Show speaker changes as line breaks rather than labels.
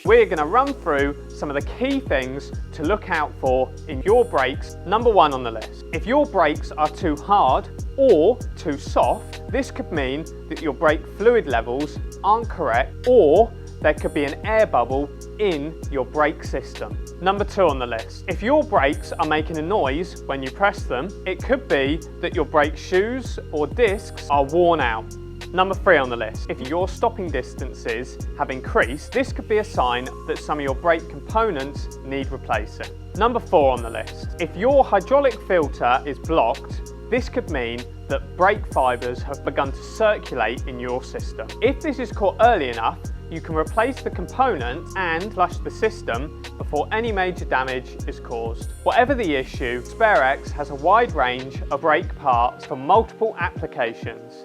we're going to run through some of the key things to look out for in your brakes. Number 1 on the list. If your brakes are too hard or too soft, this could mean that your brake fluid levels aren't correct, or there could be an air bubble in your brake system. Number 2 on the list. If your brakes are making a noise when you press them, it could be that your brake shoes or discs are worn out. Number 3 on the list. If your stopping distances have increased, this could be a sign that some of your brake components need replacing. Number 4 on the list. If your hydraulic filter is blocked, this could mean that brake fibres have begun to circulate in your system. If this is caught early enough, you can replace the component and flush the system before any major damage is caused. Whatever the issue, Sparex has a wide range of brake parts for multiple applications.